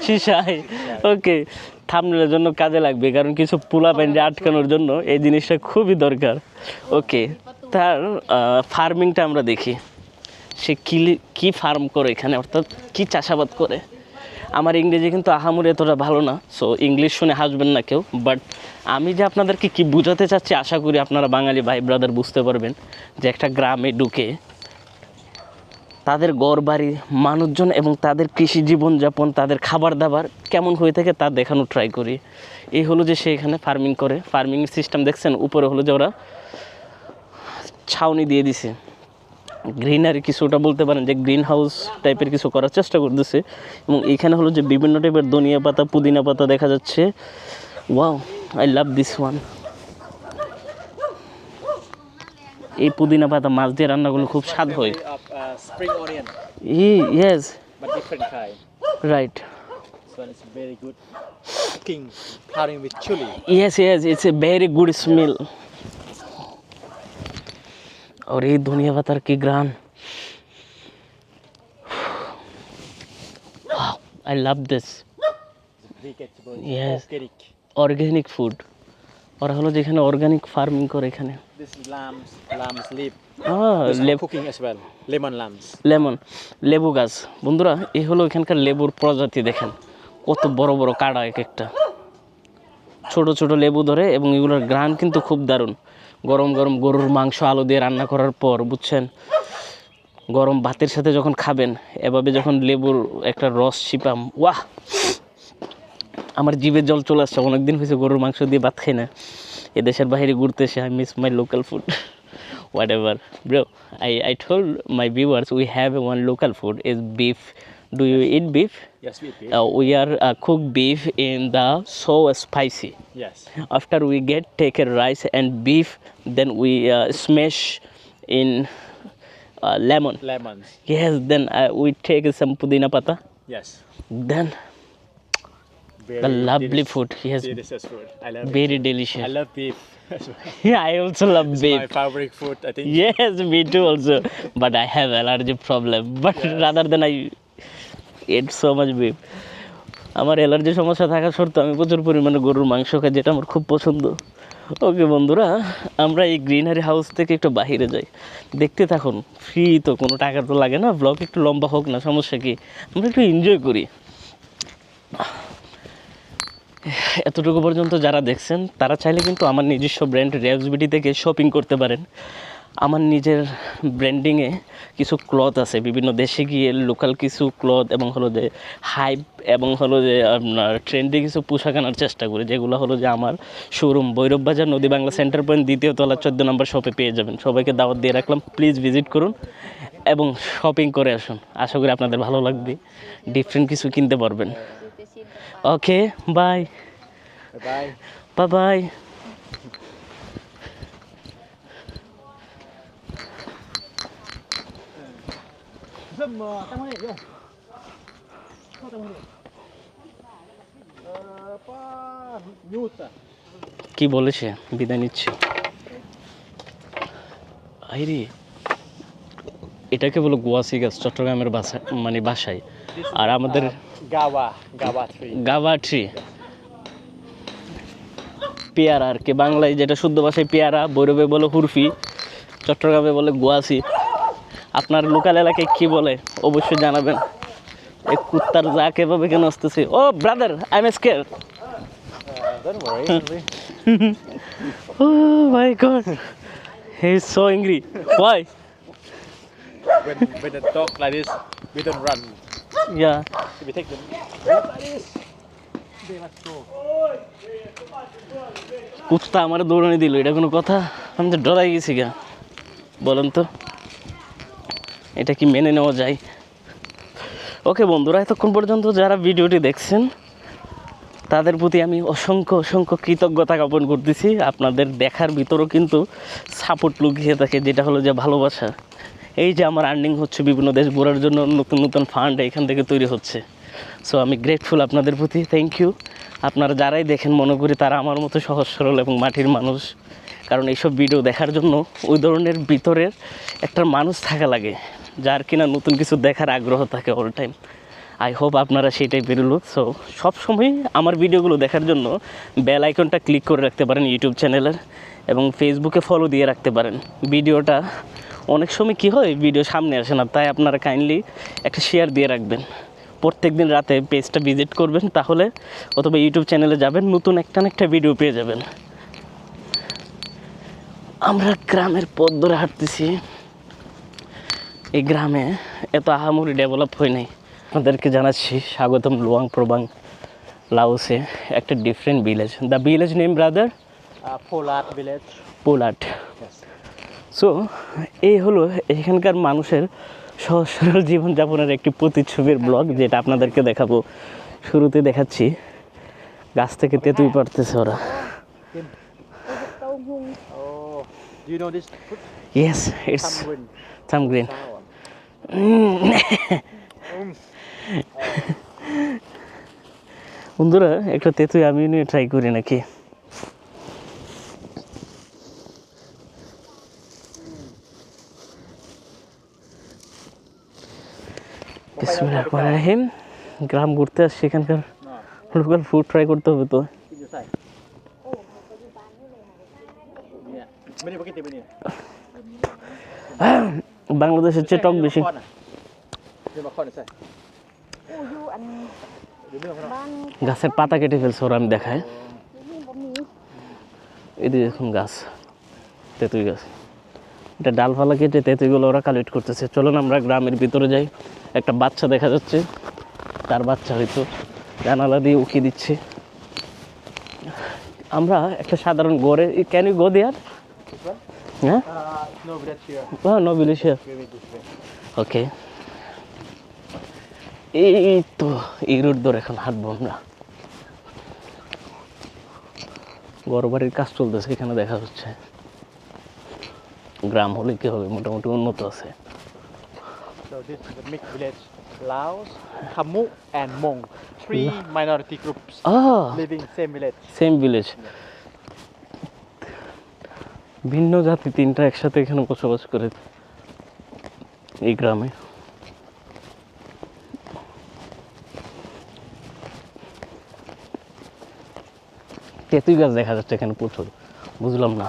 শিশাই ওকে, থাম্বনেলের জন্য কাজে লাগবে, কারণ কিছু পোলা প্যান্ডে আটকানোর জন্য এই জিনিসটা খুবই দরকার। ওকে, তার ফার্মিংটা আমরা দেখি, সে কি ফার্ম করে এখানে, অর্থাৎ কি চাষাবাদ করে। আমার ইংরেজি কিন্তু আহামরি এতটা ভালো না, সো ইংলিশ শুনে হাসবেন না কেউ, বাট আমি যে আপনাদেরকে কি বোঝাতে চাচ্ছি আশা করি আপনারা বাঙালি ভাই ব্রাদার বুঝতে পারবেন। যে একটা গ্রামে ঢুকে তাদের ঘরবাড়ি, মানুষজন এবং তাদের কৃষি জীবনযাপন, তাদের খাবার দাবার কেমন হয়ে থাকে তা দেখানোর ট্রাই করি। এই হলো যে সে এখানে ফার্মিং করে। ফার্মিংয়ের সিস্টেম দেখছেন, উপরে হলো যে ওরা ছাউনি দিয়ে দিছে, গ্রিনারি কিছুটা বলতে পারেন যে গ্রিন হাউস টাইপের কিছু করার চেষ্টা করতেছে। এবং এইখানে হলো যে বিভিন্ন টাইপের ধনিয়া পাতা, পুদিনা পাতা দেখা যাচ্ছে। Wow, I love this one. এই পুদিনা পাতা মাছ দিয়ে রান্নাগুলো খুব স্বাদ হয়। Spring onion, yes, but different kind. Right, This one is very good. Cooking, pairing with chili. Yes yes, it's a very good smell. और ये धनिया पत्ता की grain, I love this. Vegetable, Yes. organic. Organic food, ওরা হলো যেখানে organic farming করে এখানে। This is lamb's lip. লেবু, Cooking as well. Lemon lambs. Lemon, লেবু গাছ। বন্ধুরা, এই হলো এখানকার লেবুর প্রজাতি, দেখেন কত বড় বড় কাঁটা, এক একটা ছোট ছোট লেবু ধরে, এবং এগুলোর গ্রান কিন্তু খুব দারুণ। গরম গরম গরুর মাংস আলু দিয়ে রান্না করার পর, বুঝছেন, গরম ভাতের সাথে যখন খাবেন, এভাবে যখন লেবুর একটা রস চিপাম, ওয়াহ, আমার জিভের জল চলে আসছে। অনেকদিন হয়েছে গরুর মাংস দিয়ে ভাত খাই না। এদেশের বাইরে ঘুরতে এসে I miss my local food. What ever bro, I told my viewers we have one local food is beef. Do you eat beef? Yes, we eat. We are cook beef in the so spicy. Yes. After we take a rice and beef, then we smash in lemon. Lemons. Yes, then we take some pudina pata. Yes. Then the lovely food. Yes, Delicious food. I love it. very delicious. I love beef. Yeah, I also love beef. My favorite food, I think. Yes, me too also. But I have allergy problem. But rather than I eat so much beef, আমার allergy সমস্যা থাকা সত্ত্বেও আমি প্রচুর পরিমাণে গরুর মাংস খাই, যেটা আমার খুব পছন্দ। ওকে বন্ধুরা, আমরা এই গ্রিনারি হাউস থেকে একটু বাহিরে যাই, দেখতে থাকুন। ফ্রি তো, কোনো টাকা তো লাগে না, ব্লগ একটু লম্বা হোক না, সমস্যা কি, আমরা একটু এনজয় করি। এতটুকু পর্যন্ত যারা দেখছেন তারা চাইলে কিন্তু আমার নিজস্ব ব্র্যান্ড রেভস বিউটি থেকে শপিং করতে পারেন। আমার নিজের ব্র্যান্ডিংয়ে কিছু ক্লথ আছে, বিভিন্ন দেশে গিয়ে লোকাল কিছু ক্লথ এবং হলো যে হাইপ এবং হলো যে আপনার ট্রেন্ডি কিছু পোশাক আনার চেষ্টা করি, যেগুলো হলো যে আমার শোরুম ভৈরব বাজার নদী বাংলা সেন্টার পয়েন্ট 2য় তলা 14 নম্বর শপে পেয়ে যাবেন। সবাইকে দাওয়াত দিয়ে রাখলাম, প্লিজ ভিজিট করুন এবং শপিং করে আসুন। আশা করি আপনাদের ভালো লাগবে, ডিফারেন্ট কিছু কিনতে পারবেন। ওকে, বাই Bye. Bye bye. কি বলেছে, বিদায় নিচ্ছি। আইরে, এটাকে বলো গোয়াসি গাছ চট্টগ্রামের ভাষা, মানে বাসায়। আর আমাদের গাওয়া ট্রি, পেয়ারা আর কি, বাংলায় যেটা শুদ্ধ ভাষায় পেয়ারা, ভৈরবে বলে হুরফি, চট্টগ্রামে বলে গোয়াসি। আপনার লোকাল এলাকায় কি বলে অবশ্যই জানাবেন। এই কুত্তার জাক এভাবে কেন আসতেছে? Oh brother, I am scared. Don't worry. Oh my god, he is so angry. Why? when the dog like this, we don't run. Yeah, We take them like this. They must go. কুত্তা আমার দৌড়ানি দিল, এটা কোনো কথা? আমি তো ডরাই গেছি গা। বলেন তো, এটা কি মেনে নেওয়া যায়? ওকে বন্ধুরা, এতক্ষণ পর্যন্ত যারা ভিডিওটি দেখছেন তাদের প্রতি আমি অসংখ্য অসংখ্য কৃতজ্ঞতা জ্ঞাপন করতেছি। আপনাদের দেখার ভিতরেও কিন্তু সাপোর্ট লুকিয়ে থাকে, যেটা হলো যে ভালোবাসা। এই যে আমার আর্নিং হচ্ছে বিভিন্ন দেশ ঘোরার জন্য, নতুন নতুন ফান্ড এখান থেকে তৈরি হচ্ছে। সো আমি গ্রেটফুল আপনাদের প্রতি, থ্যাংক ইউ। আপনারা যারাই দেখেন মনে করি তারা আমার মতো সহজ সরল এবং মাটির মানুষ, কারণ এইসব ভিডিও দেখার জন্য ওই ধরনের ভিতরের একটা মানুষ থাকা লাগে, যার কিনা নতুন কিছু দেখার আগ্রহ থাকে অল টাইম। আই হোপ আপনারা সেই টাইপের লোক। সো সবসময় আমার ভিডিওগুলো দেখার জন্য বেল আইকনটা ক্লিক করে রাখতে পারেন ইউটিউব চ্যানেলের, এবং ফেসবুকে ফলো দিয়ে রাখতে পারেন। ভিডিওটা অনেক সময় কী হয়, ভিডিও সামনে আসে না, তাই আপনারা কাইন্ডলি একটা শেয়ার দিয়ে রাখবেন। প্রত্যেক দিন রাতে পেজটা ভিজিট করবেন, তাহলে অথবা ইউটিউব চ্যানেলে যাবেন, নতুন একটা না একটা ভিডিও পেয়ে যাবেন। আমরা গ্রামের পথ ধরে হাঁটতেছি। এই গ্রামে এত আহামরি ডেভেলপ হয় নাই। আপনাদেরকে জানাচ্ছি স্বাগতম লুয়াং প্রবাং, লাওসে একটা different village. The village name brother Polat village. পোলাট। Yes. So এই হলো এখানকার মানুষের সহজ সরল জীবনযাপনের একটি প্রতিচ্ছবির ব্লগ, যেটা আপনাদেরকে দেখাবো। শুরুতে দেখাচ্ছি গাছ থেকে তেঁতুল পারতেছে ওরা। Oh, do you know this fruit? Yes, it's Tamarind. সামগ্রিন। বন্ধুরা একটা তেঁতুল আমি নিয়ে ট্রাই করি নাকি? বিসমিল্লাহির গ্রাম ঘুরতে আসছি, এখানকার লোকাল ফুড ট্রাই করতে হবে তো। Keep your side. Yeah. Mini pakai tiba ni. বাংলাদেশের চেয়ে টক বেশি। Dia makan ni saya.อยู่อัน Dia bilang apa? บ้าน গাছের পাতা কেটে ফেলছে ওরা, আমি দেখায়।นี่บ่มี এদিকে দেখুন গাছ, তেঁতুল গাছ। এটা ডালপালা কেটে তেঁতুলগুলো ওরা কালেক্ট করতেছে। চলুন আমরা গ্রামের ভিতরে যাই। একটা বাচ্চা দেখা যাচ্ছে, তার বাচ্চা হয়তো জানালা দিয়ে উকি দিচ্ছে। আমরা একটা সাধারণ গড়ে, can you go there? This one? হ্যাঁ, No village here. No village here. Very good way. Okay, এই তো এই রোড ধরে এখন হাঁটবো আমরা। বড় বাড়ির কাজ চলতেছে এখানে দেখা যাচ্ছে। গ্রাম হলে কি হবে, মোটামুটি উন্নত আছে। So this is the mixed village. Laos, Khamuk and Hmong. Three minority groups living same village. Same village, ভিন্ন জাতি তিনটা একসাথে এখানে বসবাস করে এই গ্রামে। তেঁতুল গাছ দেখা যাচ্ছে এখানে প্রচুর, বুঝলাম না।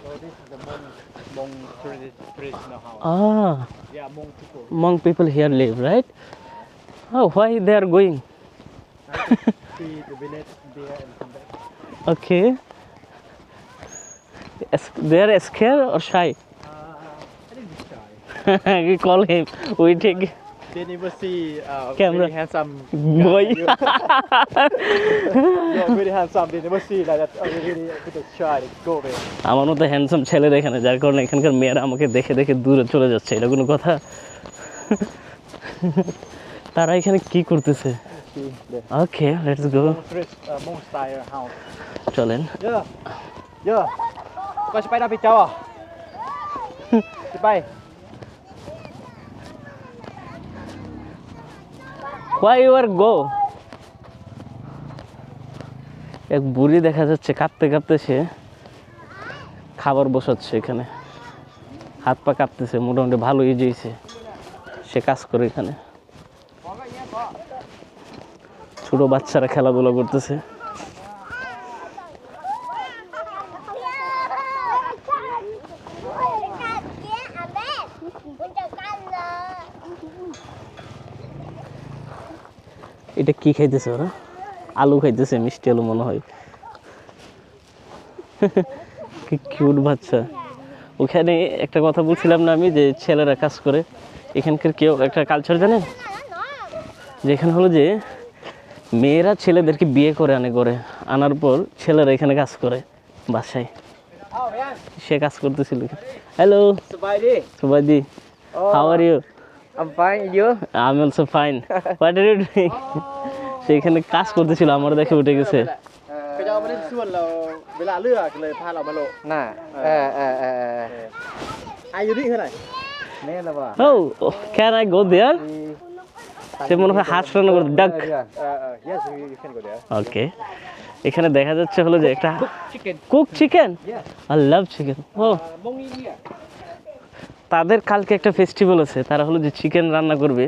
So this is the Hmong traditional house. Yeah, Hmong people. Hmong people here live, right? Oh, why they are going? See the village there and come back. Okay. They are scared or shy? I think it's shy. We call him. We take They never see Camera. very handsome boy. You're very handsome. They never see like that. Oh, really, it's shy. They go away. আমার মতো handsome ছেলে দেখে না, যার কারণে এখানকার মেয়েরা আমাকে দেখে দেখে দূরে চলে যাচ্ছে। এটা কোনো কথা? তারা এখানে কি করতেছে? See the okay, let's go. Hmong style house. চলেন। Yeah. Yeah. Có sẽ bay ra phía châu à? Đi bay. Why you are go? এক বুড়ি দেখা যাচ্ছে, কাঁপতে কাঁপতে সে খাবার বসাচ্ছে এখানে। হাত পা কাঁপতেছে, মোটামুটি ভালো ইজি হয়েছে। সে কাজ করে এখানে। ছোট বাচ্চারা খেলাধুলা করতেছে। এটা কি খাইতেছে ওরা? আলু খাইতেছে, মিষ্টি আলু মনে হয়। কি কিউট বাচ্চা। ওখানে একটা কথা বলছিলাম না আমি, যে ছেলেরা কাজ করে। এখানকার কেউ একটা কালচার জানেন, যেখানে হলো যে মেয়েরা ছেলেদেরকে বিয়ে করে আনার পর ছেলেরা এখানে কাজ করে বাসায়। সে কাজ করতেছিল। Hello Subadi. Subadi, how are you? I'm fine. You? I am also fine. What are you doing? সে এখানে কাজ করতেছিল, আমার দেখে উঠে গেছে। Cái cho bên xuân là với là lừa lời pha là mà lộ. Nè. Ai yêu thế này? Nè là bà. Oh can I go there? সে মনে হয় হাঁস রান্না করে, ডাক। Yes, you can go there. ওকে, এখানে দেখা যাচ্ছে হলো যে একটা Chicken. Cook chicken. Yes. I love chicken. ও, Mong India. তাদের কালকে একটা ফেস্টিভ্যাল আছে, তারা হলো যে চিকেন রান্না করবে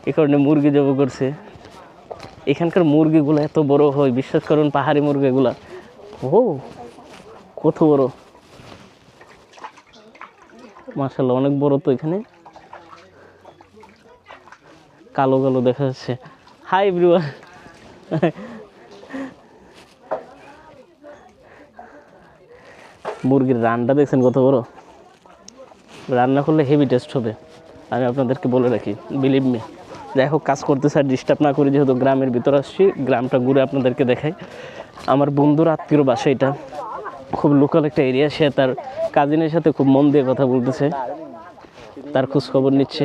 এই কারণে মুরগি জব করছে। এখানকার মুরগিগুলো এত বড় হয়, বিশ্বাস করুন, পাহাড়ি মুরগিগুলা। ও কত বড়, মাশাআল্লাহ, অনেক বড় তো। এখানে কালো কালো দেখা যাচ্ছে। Hi everyone. মুরগির রানটা দেখছেন কত বড়, রান্না করলে হেভি টেস্ট হবে, আমি আপনাদেরকে বলে রাখি, বিলিভ মি। যাই হোক, কাজ করতেছে আর ডিস্টার্ব না করি, যেহেতু গ্রামের ভিতর আসছি, গ্রামটা ঘুরে আপনাদেরকে দেখাই। আমার বন্ধুর আত্মীয়র বাসা এটা, খুব লোকাল একটা এরিয়া। সে তার কাজিনের সাথে খুব মন দিয়ে কথা বলতেছে, তার খোঁজ খবর নিচ্ছে।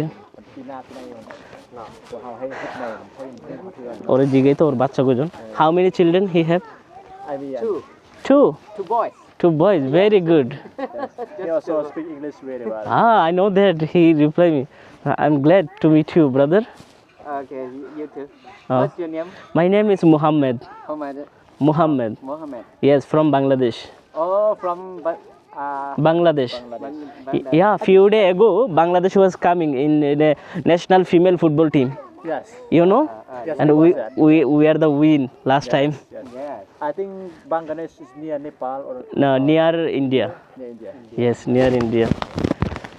ওরে জিগাই তো ওর বাচ্চা কজন। How many children he have? Two two boys, very good. He also speak English very well. I know that. He replied me. I'm glad to meet you, brother. Okay, you too. Oh. What's your name? My name is Muhammad. Muhammad. Mohammed. Yes, from Bangladesh. Oh, from Bangladesh. Bangladesh. Yeah, few days ago, Bangladesh was coming in the national female football team. Yes. You know, Yes, and I we was there. we are the win last time. Yes. Yes. I think Bangladesh is near Nepal or No, near India. near India. Yes, near India.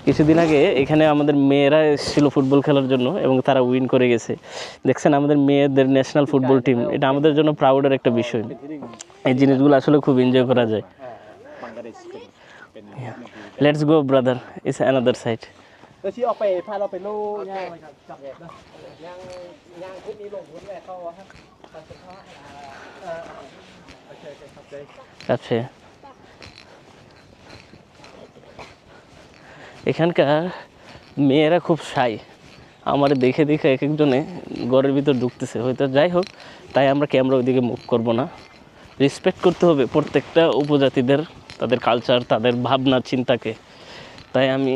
কিছুদিন আগে এখানে আমাদের মেয়েরা এসেছিল football খেলার জন্য এবং তারা উইন করে গেছে। দেখছেন আমাদের মেয়েদের ন্যাশনাল ফুটবল টিম, এটা আমাদের জন্য প্রাউডের একটা বিষয়। এই জিনিসগুলো আসলে খুব এনজয় করা যায়। Bangladesh เป็น Let's go, brother. It's another side. แล้วที่เอาไปพาเราไปโลย่าง আচ্ছা, এখানকার মেয়েরা খুব শাই, আমার দেখে দেখে এক একজনে ঘরের ভিতর ঢুকতেছে হয়তো। যাই হোক, তাই আমরা ক্যামেরা ওইদিকে মুভ করব না। রেসপেক্ট করতে হবে প্রত্যেকটা উপজাতিদের, তাদের কালচার, তাদের ভাবনা চিন্তাকে। তাই আমি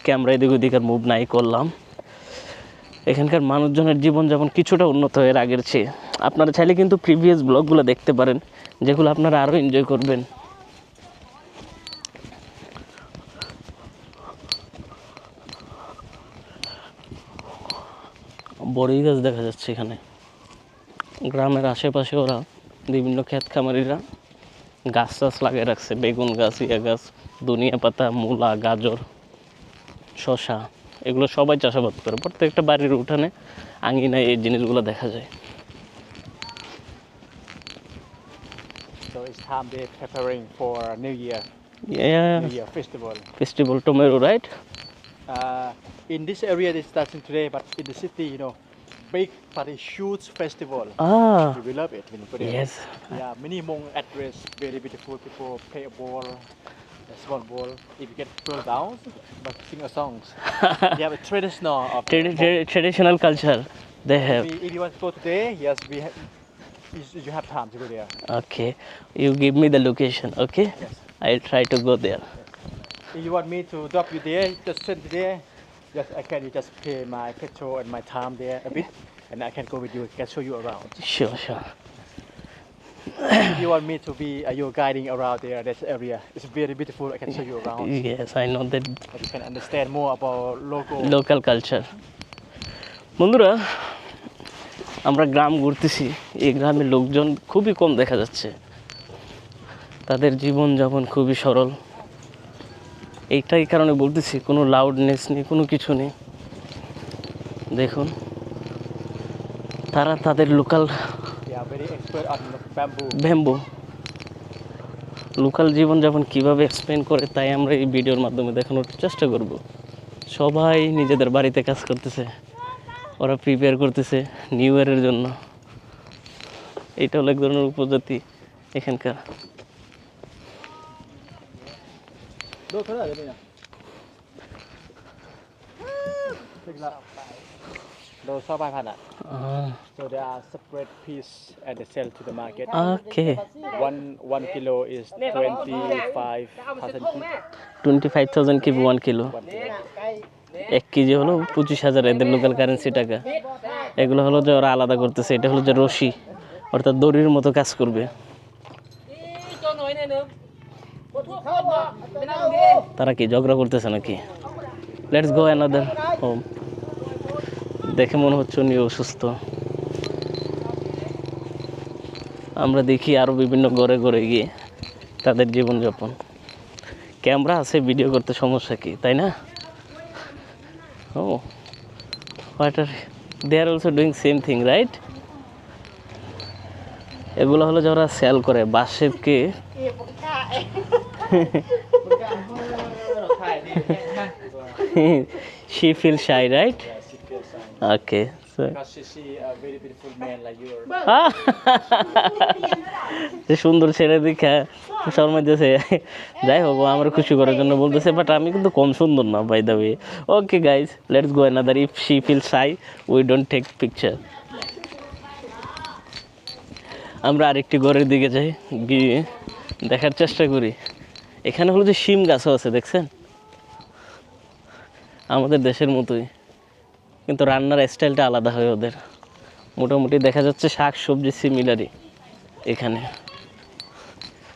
ক্যামেরা এদিক ওদিক আর মুভ নাই করলাম। এখানকার মানুষজনের জীবনযাপন কিছুটা উন্নত এর আগের চেয়ে। আপনারা চাইলে কিন্তু প্রিভিয়াস ব্লগগুলো দেখতে পারেন, যেগুলো আপনারা আরও এনজয় করবেন। বড়ই গাছ দেখা যাচ্ছে এখানে। গ্রামের আশেপাশে ওরা বিভিন্ন ক্ষেত খামারিরা গাছ টাছ লাগিয়ে রাখছে, বেগুন গাছ, ইয়া গাছ, ধনিয়া পাতা, মূলা, গাজর, শসা, এগুলো সবাই চাষাবাদ করে। প্রত্যেকটা বাড়ির উঠানে, আঙিনায় এই জিনিসগুলো দেখা যায়। So it's time they're preparing for New Year festival. Festival tomorrow, right? In this area they starting today, but in the city, big party huge festival. Ah, You will love it when you go there. yes. Yeah, many Hmong address, very beautiful people play a ball, a small ball. If you get fell down, but sing a songs. They have a traditional of Hmong. Traditional culture they have. If you want to go today, yes, you have time to go there. Okay, you give me the location, okay? Yes. I'll try to go there. If you want me to drop you there, just send me there. Yes, I can. You just pay my petrol and my time there a bit, and I can go with you. I can show you around. Sure, sure. If you want me to be your guiding around there, that area, it's very beautiful. I can show you around. Yes, I know that And you can understand more about local culture. বন্ধুরা, আমরা গ্রাম ঘুরতেছি, এই গ্রামের লোকজন খুবই কম দেখা যাচ্ছে। তাদের জীবনযাপন খুবই সরল। এইটাই কারণে বলতেছি, কোনো লাউডনেস নেই, কোনো কিছু নেই। দেখুন, তারা তাদের local They are very expert on bamboo. Bamboo, local জীবনযাপন কীভাবে এক্সপ্লেন করে, তাই আমরা এই ভিডিওর মাধ্যমে দেখানোর চেষ্টা করব। সবাই নিজেদের বাড়িতে কাজ করতেছে, ওরা প্রিপেয়ার করতেছে নিউ ইয়ারের জন্য। এটা হলো এক ধরনের উপজাতি এখানকার। Those are 500. So they are separate piece and they sell to the market. Okay, One kilo is 25,000 kip. 25,000 keep 1 kilo. 1 kilo. 1 KG হলো 25,000 এদের লোকাল কারেন্সি টাকা। এগুলো হলো যে ওরা আলাদা করতেছে, এটা হলো যে রশি, অর্থাৎ দড়ির মতো কাজ করবে। তারা কি ঝগড়া করতেছে নাকি? Let's go another home. দেখে মনে হচ্ছে উনি অসুস্থ। আমরা দেখি আরও বিভিন্ন ঘরে ঘরে গিয়ে তাদের জীবনযাপন। ক্যামেরা আছে, ভিডিও করতে সমস্যা কি, তাই না? Oh what are they are also doing same thing, right? এগুলো হলো যারা সেল করে বাঁশেরকে। She feels shy, right? Okay. So Because she see a very beautiful man like you. যে সুন্দর ছেলে দেখে শর্মা দিয়েছে। যাই হোক, ও আমার খুশি করার জন্য বলতেছে, বাট আমি কিন্তু কম সুন্দর না, by the way. Okay guys, let's go another. If she feel shy, we don't take picture. আমরা আরেকটি ঘরের দিকে যাই, গিয়ে দেখার চেষ্টা করি। এখানে হলো যে শিম গাছও আছে, দেখছেন? আমাদের দেশের মতোই, কিন্তু রান্নার স্টাইলটা আলাদা হয় ওদের। মোটামুটি দেখা যাচ্ছে শাক সবজি সিমিলারই এখানে।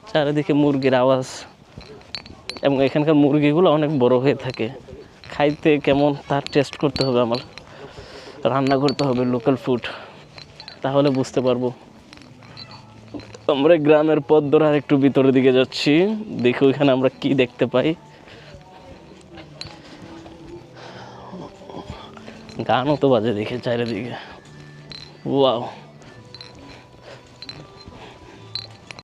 চারিদিকে মুরগির আওয়াজ, এবং এখানকার মুরগিগুলো অনেক বড় হয়ে থাকে। খাইতে কেমন তার টেস্ট করতে হবে আমার, রান্না করতে হবে লোকাল ফুড, তাহলে বুঝতে পারবো। আমরা গ্রামের পথ ধরে আর একটু ভিতরের দিকে যাচ্ছি, দেখি ওইখানে আমরা কি দেখতে পাই। গানও তো বাজে দেখে চারিদিকে। ওয়াও।